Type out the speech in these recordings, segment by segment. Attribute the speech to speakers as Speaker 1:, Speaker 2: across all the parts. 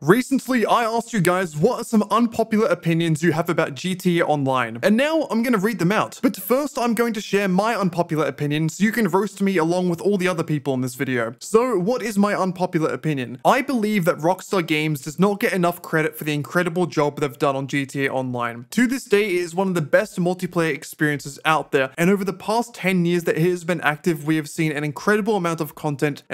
Speaker 1: Recently, I asked you guys what are some unpopular opinions you have about GTA Online, and now I'm gonna read them out. But first, I'm going to share my unpopular opinion so you can roast me along with all the other people in this video. So, what is my unpopular opinion? I believe that Rockstar Games does not get enough credit for the incredible job they've done on GTA Online. To this day, it is one of the best multiplayer experiences out there, and over the past 10 years that it has been active, we have seen an incredible amount of content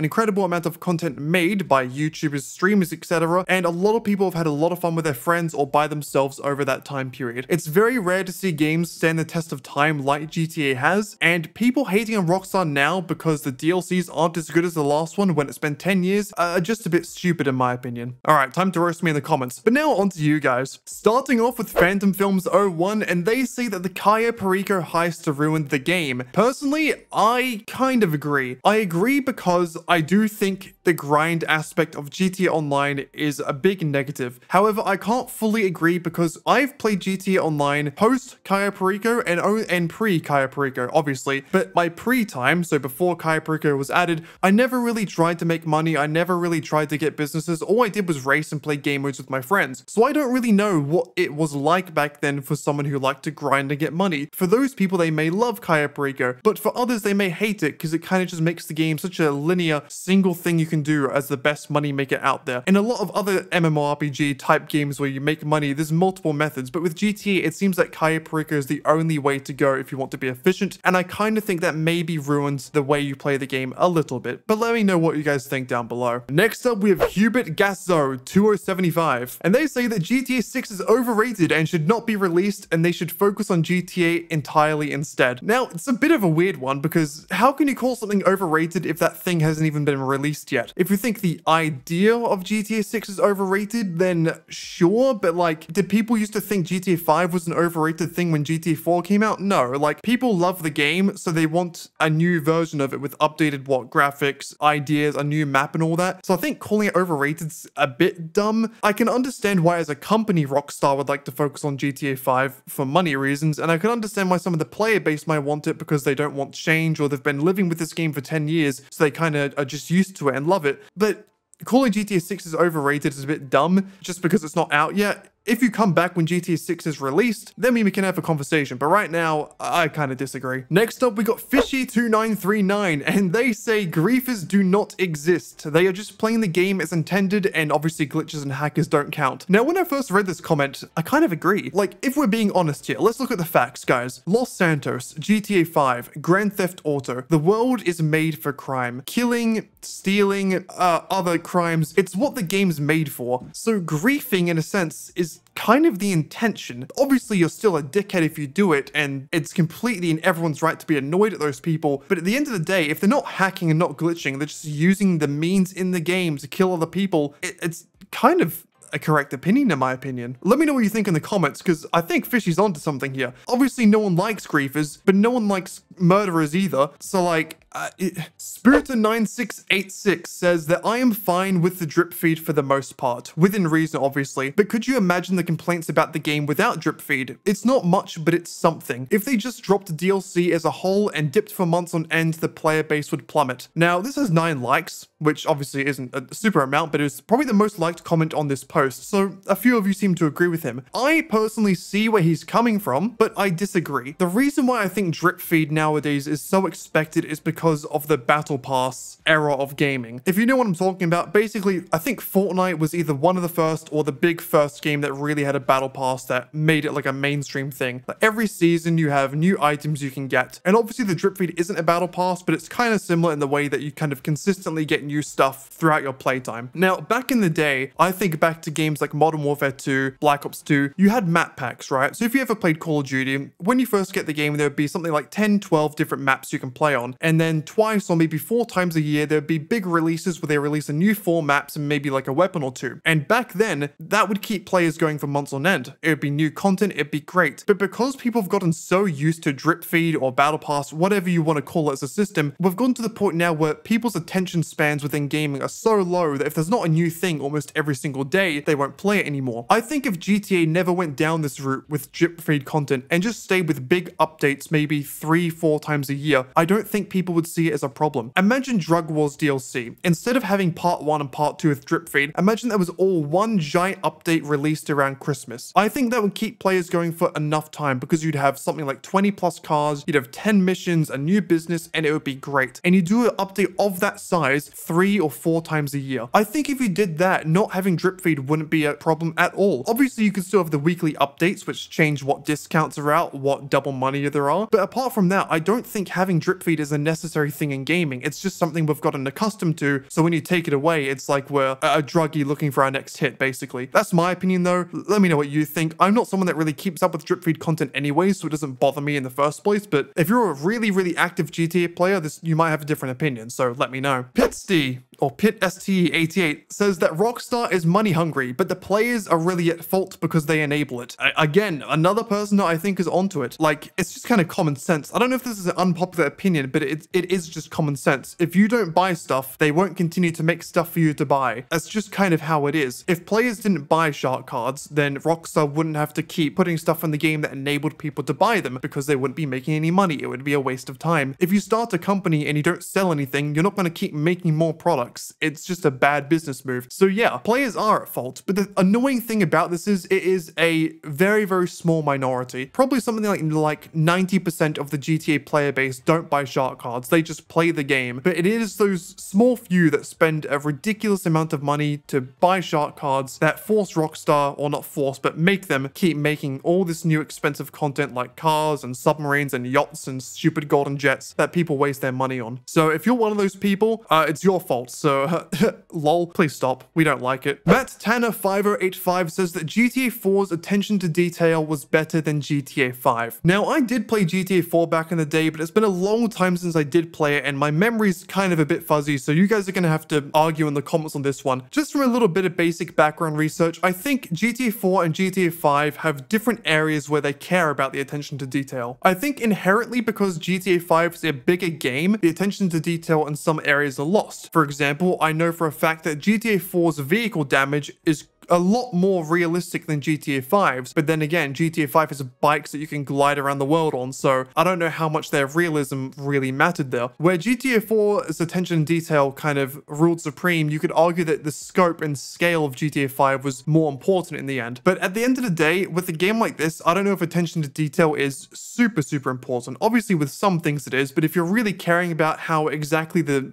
Speaker 1: made by YouTubers, streamers, etc. And a lot of people have had a lot of fun with their friends or by themselves over that time period. It's very rare to see games stand the test of time like GTA has, and people hating on Rockstar now because the DLCs aren't as good as the last one when it's been 10 years are just a bit stupid in my opinion. Alright, time to roast me in the comments. But now on to you guys. Starting off with Phantom Films 01, and they say that the Cayo Perico heist ruined the game. Personally, I kind of agree. I agree because I do think the grind aspect of GTA Online is a big negative. However, I can't fully agree because I've played GTA Online post Cayo Perico and pre Cayo Perico, obviously. But my pre-time, so before Cayo Perico was added, I never really tried to make money. I never really tried to get businesses. All I did was race and play game modes with my friends. So I don't really know what it was like back then for someone who liked to grind and get money. For those people, they may love Cayo Perico, but for others, they may hate it because it kind of just makes the game such a linear, single thing you can do as the best money maker out there. In a lot of other MMORPG type games where you make money, there's multiple methods, but with GTA, it seems like Cayo Perico is the only way to go if you want to be efficient, and I kind of think that maybe ruins the way you play the game a little bit, but let me know what you guys think down below. Next up, we have Hubert Gas 2075, and they say that GTA 6 is overrated and should not be released, and they should focus on GTA entirely instead. Now, it's a bit of a weird one because how can you call something overrated if that thing hasn't even been released yet? If you think the idea of GTA 6 is overrated, then sure, but like, did people used to think GTA 5 was an overrated thing when GTA 4 came out? No, like, people love the game, so they want a new version of it with updated, graphics, ideas, a new map and all that. So I think calling it overrated's a bit dumb. I can understand why as a company Rockstar would like to focus on GTA 5 for money reasons, and I can understand why some of the player base might want it because they don't want change or they've been living with this game for 10 years, so they kind of are just used to it and love it. But calling GTA 6 is overrated is a bit dumb just because it's not out yet. If you come back when GTA 6 is released, then we can have a conversation, but right now, I kind of disagree. Next up, we got Fishy 2939, and they say griefers do not exist. They are just playing the game as intended, and obviously glitches and hackers don't count. Now, when I first read this comment, I kind of agree. Like, if we're being honest here, let's look at the facts, guys. Los Santos, GTA 5, Grand Theft Auto. The world is made for crime. Killing, stealing, other crimes. It's what the game's made for. So griefing, in a sense, is kind of the intention. Obviously, you're still a dickhead if you do it, and it's completely in everyone's right to be annoyed at those people. But at the end of the day, if they're not hacking and not glitching, they're just using the means in the game to kill other people, it's kind of a correct opinion in my opinion. Let me know what you think in the comments, because I think Fishy's onto something here. Obviously, no one likes griefers, but no one likes murderers either. So like, Spiritor9686 says that I am fine with the drip feed for the most part, within reason obviously, but could you imagine the complaints about the game without drip feed? It's not much, but it's something. If they just dropped DLC as a whole and dipped for months on end, the player base would plummet. Now, this has 9 likes, which obviously isn't a super amount, but it's probably the most liked comment on this post, so a few of you seem to agree with him. I personally see where he's coming from, but I disagree. The reason why I think drip feed nowadays is so expected is because of the Battle Pass era of gaming. If you know what I'm talking about, basically, I think Fortnite was either one of the first or the big first game that really had a Battle Pass that made it like a mainstream thing. Like every season you have new items you can get. And obviously the drip feed isn't a Battle Pass, but it's kind of similar in the way that you kind of consistently get new stuff throughout your playtime. Now, back in the day, I think back to games like Modern Warfare 2, Black Ops 2, you had map packs, right? So if you ever played Call of Duty, when you first get the game, there would be something like 10, 12 different maps you can play on. And then twice or maybe 4 times a year, there'd be big releases where they release a new 4 maps and maybe like a weapon or 2. And back then, that would keep players going for months on end. It would be new content, it'd be great. But because people have gotten so used to drip feed or battle pass, whatever you want to call it as a system, we've gotten to the point now where people's attention spans within gaming are so low that if there's not a new thing almost every single day, they won't play it anymore. I think if GTA never went down this route with drip feed content and just stayed with big updates maybe 3, 4 times a year, I don't think people would see it as a problem. Imagine Drug Wars DLC. Instead of having part 1 and part 2 with drip feed, imagine that was all one giant update released around Christmas. I think that would keep players going for enough time because you'd have something like 20 plus cars, you'd have 10 missions, a new business, and it would be great. And you do an update of that size 3 or 4 times a year. I think if you did that, not having drip feed wouldn't be a problem at all. Obviously, you could still have the weekly updates, which change what discounts are out, what double money there are. But apart from that, I don't think having drip feed is a necessary thing in gaming. It's just something we've gotten accustomed to. So when you take it away, it's like we're a druggie looking for our next hit, basically. That's my opinion, though. Let me know what you think. I'm not someone that really keeps up with drip feed content anyway, so it doesn't bother me in the first place. But if you're a really active GTA player, you might have a different opinion. So let me know. Pitsty, or PitST88, says that Rockstar is money hungry, but the players are really at fault because they enable it. Again, another person that I think is onto it. Like, it's just kind of common sense. I don't know if this is an unpopular opinion, but it is just common sense. If you don't buy stuff, they won't continue to make stuff for you to buy. That's just kind of how it is. If players didn't buy shark cards, then Rockstar wouldn't have to keep putting stuff in the game that enabled people to buy them because they wouldn't be making any money. It would be a waste of time. If you start a company and you don't sell anything, you're not going to keep making more products. It's just a bad business move. So yeah, players are at fault, but the annoying thing about this is it is a very small minority. Probably something like 90% of the GTA player base don't buy shark cards. They just play the game. But it is those small few that spend a ridiculous amount of money to buy shark cards that force Rockstar, or not force, but make them keep making all this new expensive content like cars and submarines and yachts and stupid golden jets that people waste their money on. So if you're one of those people, it's your fault. So lol, please stop. We don't like it. Matt Tanner 5085 says that GTA 4's attention to detail was better than GTA 5. Now, I did play GTA 4 back in the day, but it's been a long time since I did play it, and my memory's kind of a bit fuzzy, so you guys are gonna have to argue in the comments on this one. Just from a little bit of basic background research, I think GTA 4 and GTA 5 have different areas where they care about the attention to detail. I think inherently because GTA 5 is a bigger game, the attention to detail in some areas are lost. For example, I know for a fact that GTA 4's vehicle damage is a lot more realistic than GTA 5's, but then again, GTA 5 has bikes that you can glide around the world on, so I don't know how much their realism really mattered there. Where GTA 4's attention and detail kind of ruled supreme, you could argue that the scope and scale of GTA 5 was more important in the end. But at the end of the day, with a game like this, I don't know if attention to detail is super important. Obviously with some things it is, but if you're really caring about how exactly the,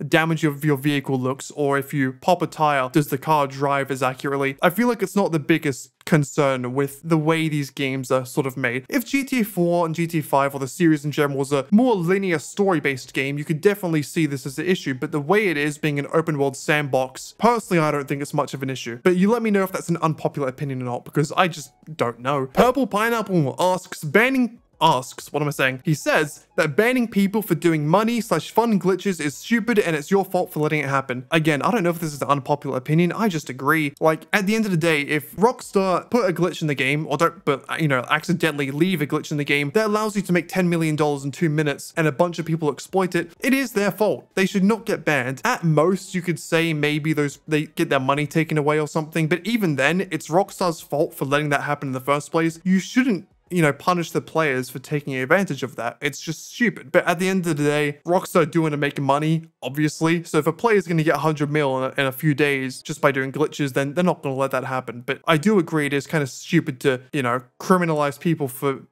Speaker 1: damage of your vehicle looks, or if you pop a tire, does the car drive as accurately? I feel like it's not the biggest concern with the way these games are sort of made. If GTA 4 and GTA 5 or the series in general was a more linear story-based game, you could definitely see this as an issue, but the way it is being an open world sandbox, personally I don't think it's much of an issue. But you let me know if that's an unpopular opinion or not, because I just don't know. Purple Pineapple asks, he says that banning people for doing money/fun glitches is stupid and it's your fault for letting it happen. Again, I don't know if this is an unpopular opinion, I just agree. Like, at the end of the day, if Rockstar put a glitch in the game, or accidentally leave a glitch in the game that allows you to make $10 million in 2 minutes and a bunch of people exploit it, it is their fault. They should not get banned. At most, you could say maybe they get their money taken away or something, but even then, it's Rockstar's fault for letting that happen in the first place. You shouldn't punish the players for taking advantage of that. It's just stupid. But at the end of the day, Rockstar do want to make money, obviously. So if a player is going to get 100 mil in a few days just by doing glitches, then they're not going to let that happen. But I do agree it is kind of stupid to, criminalize people for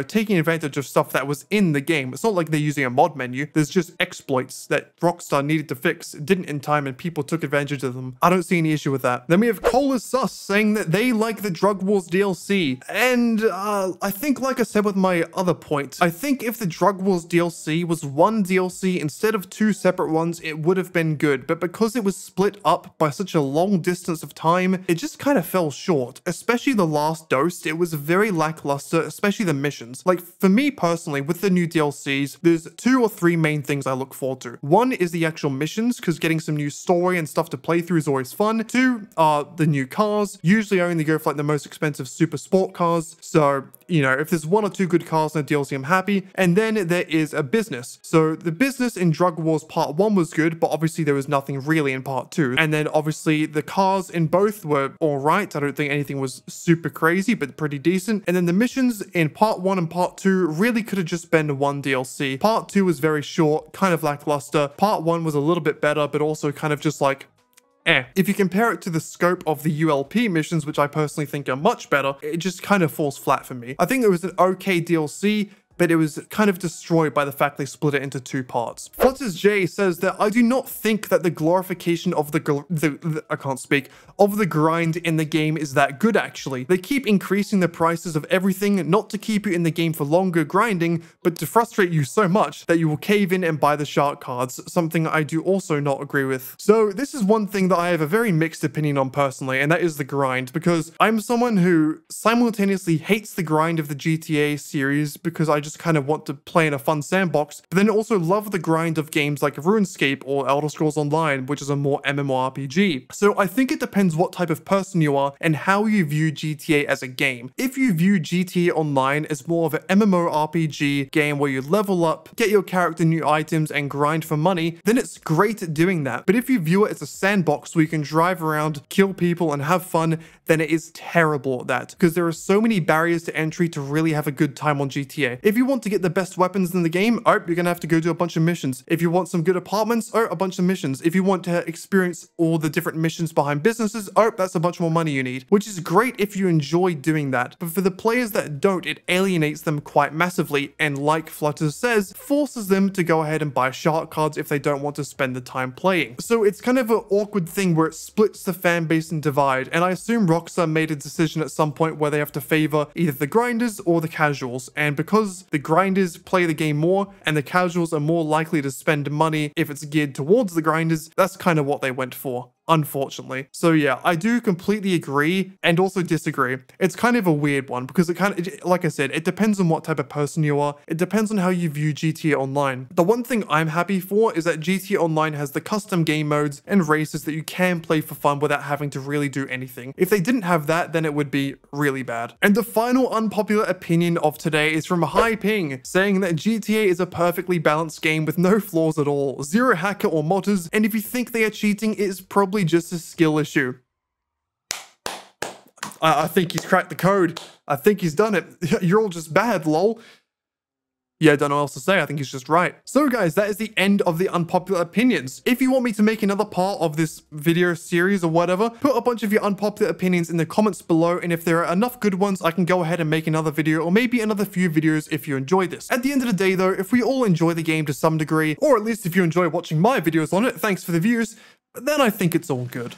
Speaker 1: taking advantage of stuff that was in the game. It's not like they're using a mod menu. There's just exploits that Rockstar needed to fix, didn't in time, and people took advantage of them. I don't see any issue with that. Then we have Cola Sus saying that they like the Drug Wars DLC. And I think, like I said with my other point, I think if the Drug Wars DLC was one DLC instead of 2 separate ones, it would have been good. But because it was split up by such a long distance of time, it just kind of fell short. Especially the last dose, it was very lackluster, especially the mission. Like, for me personally, with the new DLCs, there's 2 or 3 main things I look forward to. One is the actual missions, because getting some new story and stuff to play through is always fun. 2 are the new cars. Usually I only go for like the most expensive super sport cars. So, if there's 1 or 2 good cars in a DLC, I'm happy. And then there is a business. So the business in Drug Wars Part 1 was good, but obviously there was nothing really in Part 2. And then obviously the cars in both were alright. I don't think anything was super crazy, but pretty decent. And then the missions in Part Part 1 and Part 2 really could have just been one DLC. Part 2 was very short, kind of lackluster. Part 1 was a little bit better, but also kind of just like, If you compare it to the scope of the ULP missions, which I personally think are much better, it just kind of falls flat for me. I think it was an okay DLC, but it was kind of destroyed by the fact they split it into 2 parts. Flutters J says that I do not think that the glorification of of the grind in the game is that good actually. They keep increasing the prices of everything, not to keep you in the game for longer grinding, but to frustrate you so much that you will cave in and buy the shark cards, something I do also not agree with. So this is one thing that I have a very mixed opinion on personally, and that is the grind, because I'm someone who simultaneously hates the grind of the GTA series because I just kind of want to play in a fun sandbox, but then also love the grind of games like RuneScape or Elder Scrolls Online, which is a more MMORPG. So I think it depends what type of person you are and how you view GTA as a game. If you view GTA Online as more of an MMORPG game where you level up, get your character new items, and grind for money, then it's great at doing that. But if you view it as a sandbox where you can drive around, kill people, and have fun, then it is terrible at that, because there are so many barriers to entry to really have a good time on GTA. If you want to get the best weapons in the game, oh, you're gonna have to go do a bunch of missions. If you want some good apartments, oh, a bunch of missions. If you want to experience all the different missions behind businesses, oh, that's a bunch more money you need, which is great if you enjoy doing that. But for the players that don't, it alienates them quite massively, and like Flutter says, forces them to go ahead and buy shark cards if they don't want to spend the time playing. So it's kind of an awkward thing where it splits the fan base and divide, and I assume Rockstar made a decision at some point where they have to favor either the grinders or the casuals, and because the grinders play the game more and the casuals are more likely to spend money if it's geared towards the grinders, that's kind of what they went for, unfortunately. So yeah, I do completely agree and also disagree. It's kind of a weird one because like I said, it depends on what type of person you are. It depends on how you view GTA Online. The one thing I'm happy for is that GTA Online has the custom game modes and races that you can play for fun without having to really do anything. If they didn't have that, then it would be really bad. And the final unpopular opinion of today is from High Ping, saying that GTA is a perfectly balanced game with no flaws at all, zero hacker or modders, and if you think they are cheating, it is probably just a skill issue. I think he's cracked the code. I think he's done it. You're all just bad, lol. Yeah, I don't know what else to say. I think he's just right. So guys, that is the end of the unpopular opinions. If you want me to make another part of this video series or whatever, put a bunch of your unpopular opinions in the comments below, and if there are enough good ones, I can go ahead and make another video, or maybe another few videos if you enjoy this. At the end of the day though, if we all enjoy the game to some degree, or at least if you enjoy watching my videos on it, thanks for the views, then I think it's all good.